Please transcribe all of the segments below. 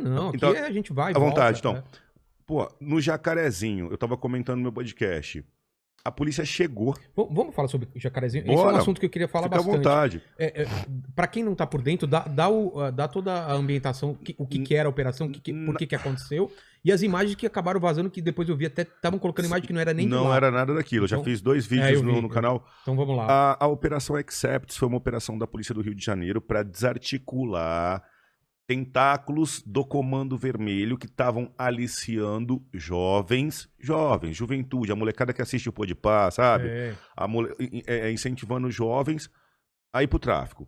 não. Aqui Então, a gente vai e à vontade, volta, então. Pô, no Jacarezinho, eu tava comentando no meu podcast, a polícia chegou. Vamos falar sobre Jacarezinho? Esse é um Bora. assunto que eu queria falar Fica à bastante. vontade. Para quem não tá por dentro, dá toda a ambientação, o que era a operação, por que aconteceu, e as imagens que acabaram vazando, que depois eu vi até estavam colocando imagem que não era nem de Não lá. era nada daquilo. Eu já Então, fiz 2 vídeos no canal. Então vamos lá. A Operação Accepts foi uma operação da Polícia do Rio de Janeiro para desarticular tentáculos do Comando Vermelho que estavam aliciando jovens, juventude, a molecada que assiste o Podpah, sabe? Incentivando jovens a ir pro tráfico,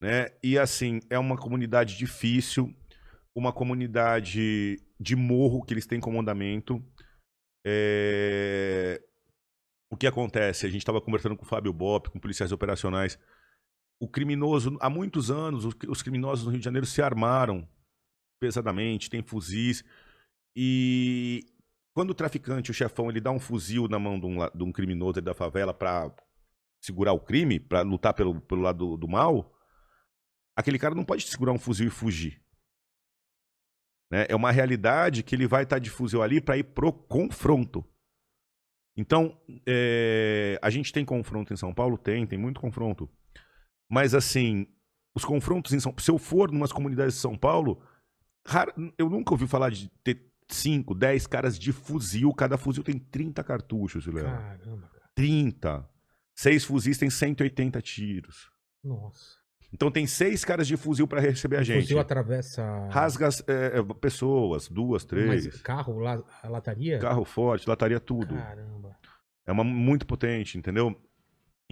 né? E assim, é uma comunidade difícil, uma comunidade de morro que eles têm comandamento. O que acontece? A gente estava conversando com o Fábio Bop, com policiais operacionais. O criminoso, há muitos anos, os criminosos no Rio de Janeiro se armaram pesadamente, tem fuzis. E quando o traficante, o chefão, ele dá um fuzil na mão de um criminoso da favela para segurar o crime, para lutar pelo lado do mal, aquele cara não pode segurar um fuzil e fugir. Né? É uma realidade que ele vai estar de fuzil ali para ir pro confronto. Então, a gente tem confronto em São Paulo? Tem muito confronto. Mas, assim, os confrontos em São Paulo... Se eu for em umas comunidades de São Paulo, eu nunca ouvi falar de ter 5, 10 caras de fuzil. Cada fuzil tem 30 cartuchos, Léo. Caramba, cara. 30. 6 fuzis tem 180 tiros. Nossa. Então tem 6 caras de fuzil para receber a gente. O fuzil atravessa... Rasga pessoas, 2, 3. Mas carro, lataria? Carro forte, lataria tudo. Caramba. É muito potente, entendeu?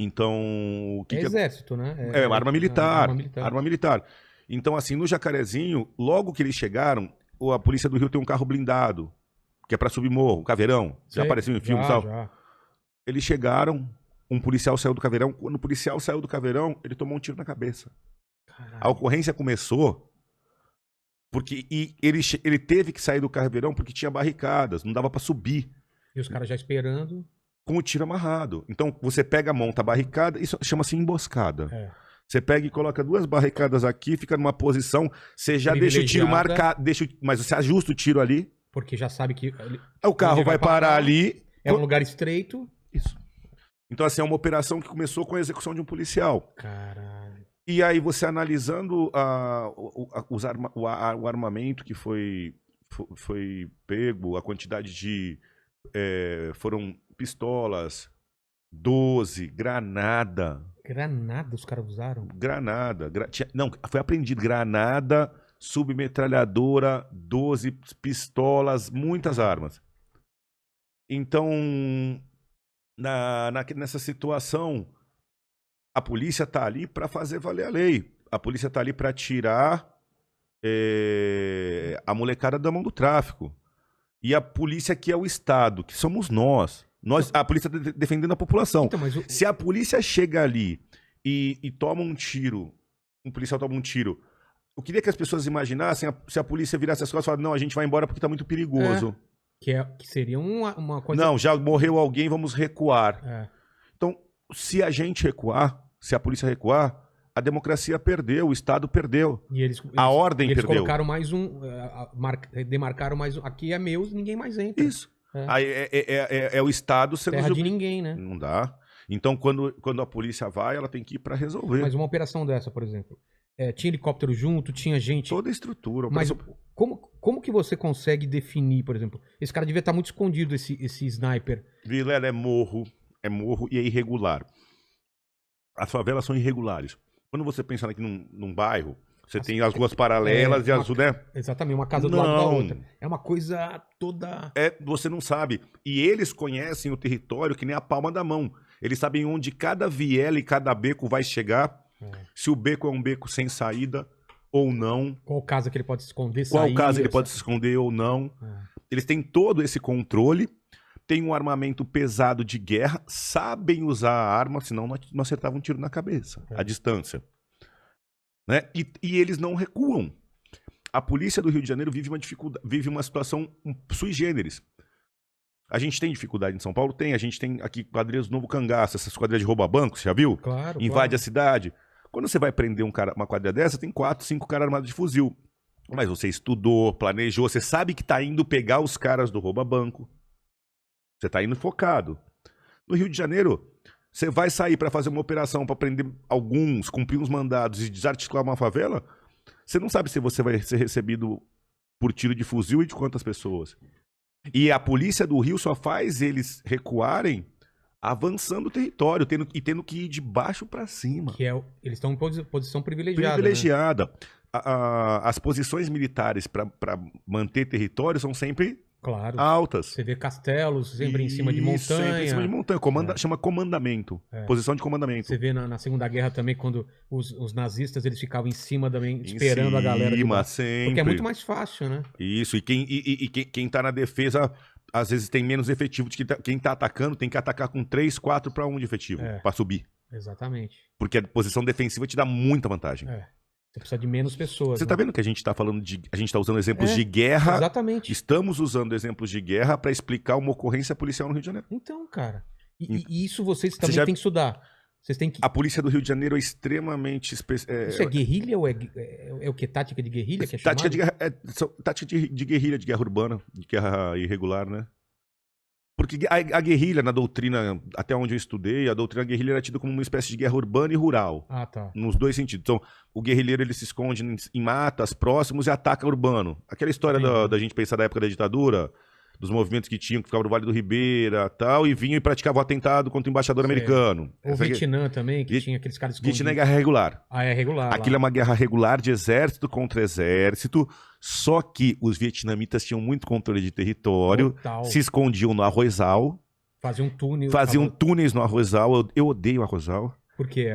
Então, o que exército, né? Arma militar. Arma militar. Então, assim, no Jacarezinho, logo que eles chegaram, a polícia do Rio tem um carro blindado, que é pra subir morro, o Caveirão. Já apareceu em filmes e tal? Já. Eles chegaram, um policial saiu do Caveirão. Quando o policial saiu do Caveirão, ele tomou um tiro na cabeça. Caralho. A ocorrência começou porque ele teve que sair do Caveirão porque tinha barricadas, não dava pra subir. E os caras já esperando... Com o tiro amarrado. Então, você pega, monta a barricada, isso chama-se emboscada. Você pega e coloca 2 barricadas aqui, fica numa posição, você já deixa o tiro marcado, mas você ajusta o tiro ali. Porque já sabe que... O carro vai parar ali. É um lugar estreito. Isso. Então, assim, é uma operação que começou com a execução de um policial. Caralho. E aí, você analisando o armamento que foi pego, a quantidade de... foram pistolas, 12, granada. Granada os caras usaram? Granada. Não, foi apreendido granada, submetralhadora, 12 pistolas, muitas armas. Então, nessa situação, a polícia tá ali para fazer valer a lei. A polícia tá ali para tirar a molecada da mão do tráfico. E a polícia que é o Estado, que somos nós. A polícia defendendo a população. Então, se a polícia chega ali e toma um tiro, um policial toma um tiro, eu queria que as pessoas imaginassem se a polícia virasse as costas e falasse, não, a gente vai embora porque tá muito perigoso. Que seria uma coisa... Não, já morreu alguém, vamos recuar. Então, se a gente recuar, se a polícia recuar, a democracia perdeu, o Estado perdeu. A ordem perdeu. Eles colocaram mais demarcaram mais um. Aqui é meu, ninguém mais entra. Isso. Aí é o Estado sendo... Terra de ninguém, né? Não dá. Então, quando a polícia vai, ela tem que ir para resolver. Mas uma operação dessa, por exemplo, tinha helicóptero junto, tinha gente... Toda a estrutura. Mas como que você consegue definir, por exemplo? Esse cara devia estar muito escondido, esse sniper. Vilela, é morro e é irregular. As favelas são irregulares. Quando você pensa aqui num bairro, você tem as ruas paralelas e as... né? Exatamente, uma casa do lado da outra. É uma coisa toda... Você não sabe. E eles conhecem o território que nem a palma da mão. Eles sabem onde cada viela e cada beco vai chegar. Se o beco é um beco sem saída ou não. Qual casa que ele pode se esconder? Qual casa ele pode se esconder ou não. Eles têm todo esse controle. Tem um armamento pesado de guerra. Sabem usar a arma, senão não acertavam um tiro na cabeça. A distância. Né? E eles não recuam. A polícia do Rio de Janeiro vive uma situação sui generis. A gente tem dificuldade em São Paulo? Tem. A gente tem aqui quadrilhas do Novo Cangaço, essas quadrilhas de rouba-bancos, já viu? Claro. Invade a cidade. Quando você vai prender uma quadrilha dessa, tem 4, 5 caras armados de fuzil. Mas você estudou, planejou, você sabe que tá indo pegar os caras do rouba-banco. Você tá indo focado. No Rio de Janeiro, você vai sair para fazer uma operação para prender alguns, cumprir uns mandados e desarticular uma favela, você não sabe se você vai ser recebido por tiro de fuzil e de quantas pessoas. E a polícia do Rio só faz eles recuarem avançando o território, tendo que ir de baixo para cima. Eles estão em posição privilegiada. Privilegiada. Né? As posições militares para manter território são sempre altas. Você vê castelos sempre em cima de montanha. Sempre em cima de montanha. Chama comandamento. Posição de comandamento. Você vê na Segunda Guerra também, quando os nazistas eles ficavam em cima também, esperando a galera. Sempre. Porque é muito mais fácil, né? Isso. E quem tá na defesa, às vezes tem menos efetivo. Quem tá atacando tem que atacar com 3, 4 para 1 de efetivo para subir. Exatamente. Porque a posição defensiva te dá muita vantagem. Você precisa de menos pessoas. Você tá vendo que a gente tá falando a gente tá usando exemplos de guerra. Exatamente. Estamos usando exemplos de guerra para explicar uma ocorrência policial no Rio de Janeiro. Então, cara. E isso vocês também têm que estudar. Vocês têm que... A polícia do Rio de Janeiro é extremamente... Isso é guerrilha ou é o que? Tática de guerrilha que é chamado? Tática de guerrilha, de guerra urbana, de guerra irregular, né? Porque a guerrilha, na doutrina, até onde eu estudei, a doutrina guerrilha era tida como uma espécie de guerra urbana e rural. Ah, tá. Nos dois sentidos. Então, o guerrilheiro ele se esconde em matas próximos e ataca urbano. Aquela história da gente pensar da época da ditadura, dos movimentos que tinham, que ficavam no Vale do Ribeira e tal, e vinham e praticavam atentado contra o embaixador americano. O Vietnã também, que tinha aqueles caras escondidos. Vietnã é guerra regular. Ah, é regular. Aquilo é uma guerra regular de exército contra exército, só que os vietnamitas tinham muito controle de território, se escondiam no arrozal. Faziam túneis. Faziam túneis no arrozal. Eu odeio arrozal. Por quê?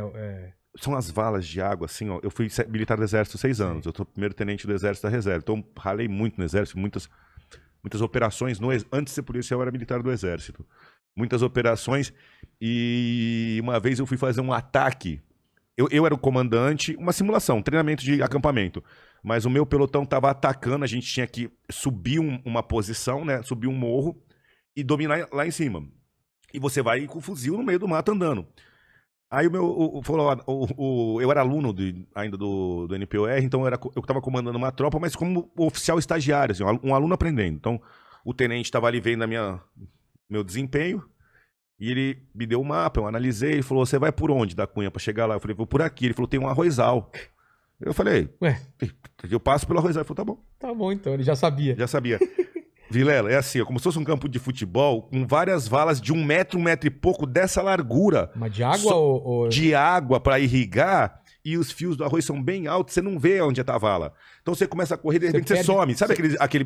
São as valas de água, assim, ó. Eu fui militar do exército 6 anos. Eu sou primeiro tenente do exército da reserva. Então, ralei muito no exército, muitas operações. Antes de ser policial, eu era militar do exército. Muitas operações. E uma vez eu fui fazer um ataque. Eu era o comandante, uma simulação, um treinamento de acampamento. Mas o meu pelotão estava atacando, a gente tinha que subir uma posição, né? Subir um morro e dominar lá em cima. E você vai com o fuzil no meio do mato andando. Aí eu era aluno ainda do NPOR, então eu estava comandando uma tropa, mas como oficial estagiário, assim, um aluno aprendendo. Então o tenente estava ali vendo meu desempenho e ele me deu o mapa, eu analisei, ele falou, você vai por onde da Cunha para chegar lá? Eu falei, vou por aqui. Ele falou, tem um arrozal. Eu falei, eu passo pelo arrozal. Ele falou, tá bom. Tá bom, então, ele já sabia. Já sabia. Vilela, é assim, como se fosse um campo de futebol com várias valas de 1 metro, 1 metro e pouco dessa largura. Mas de água ou... De água para irrigar e os fios do arroz são bem altos, você não vê onde está a vala. Então você começa a correr e de repente você some. Sabe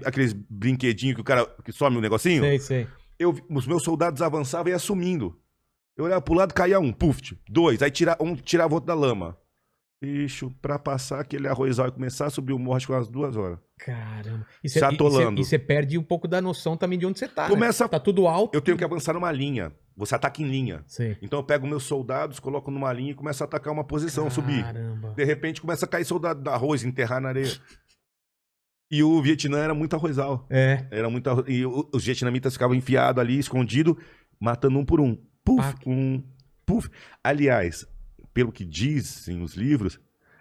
aqueles brinquedinhos que o cara que some um negocinho? Sei. Os meus soldados avançavam e ia sumindo. Eu olhava pro lado, caía um, puf, 2, aí tirava outro da lama. Bicho, pra passar aquele arrozal e começar a subir o morro, acho que umas 2 horas. Caramba. E você perde um pouco da noção também de onde você tá. Tá tudo alto. Eu tenho que avançar numa linha. Você ataca em linha. Sim. Então eu pego meus soldados, coloco numa linha e começo a atacar uma posição, subir. De repente começa a cair soldado da arroz, enterrar na areia. E o Vietnã era muito arrozal. Era muito arroz. E os vietnamitas ficavam enfiados ali, escondidos, matando um por um. Puf, puf. Aliás, pelo que dizem os livros,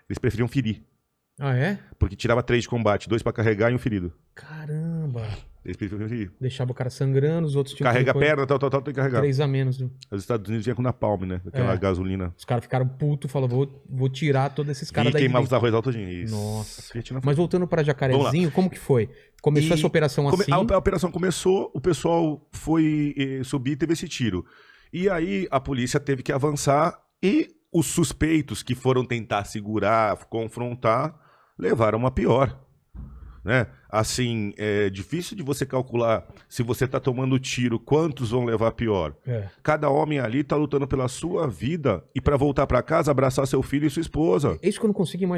eles preferiam ferir. Ah, é? Porque tirava 3 de combate, 2 pra carregar e um ferido. Caramba. Eles preferiam ferir. Deixava o cara sangrando, os outros tinham Carrega a perna, tal, tem que carregar. 3 a menos. Os Estados Unidos vinham com napalm, né? Aquela gasolina. Os caras ficaram putos, falaram, vou tirar todos esses caras daí. E queimava os arroz altojinhos. Nossa. Mas voltando pra Jacarezinho, como que foi? Começou essa operação assim? A operação começou, o pessoal foi subir e teve esse tiro. E aí a polícia teve que avançar e os suspeitos que foram tentar segurar, confrontar, levaram a pior. Né? Assim, é difícil de você calcular se você tá tomando tiro, quantos vão levar pior. Cada homem ali tá lutando pela sua vida e para voltar para casa, abraçar seu filho e sua esposa. É isso que eu não consigo imaginar.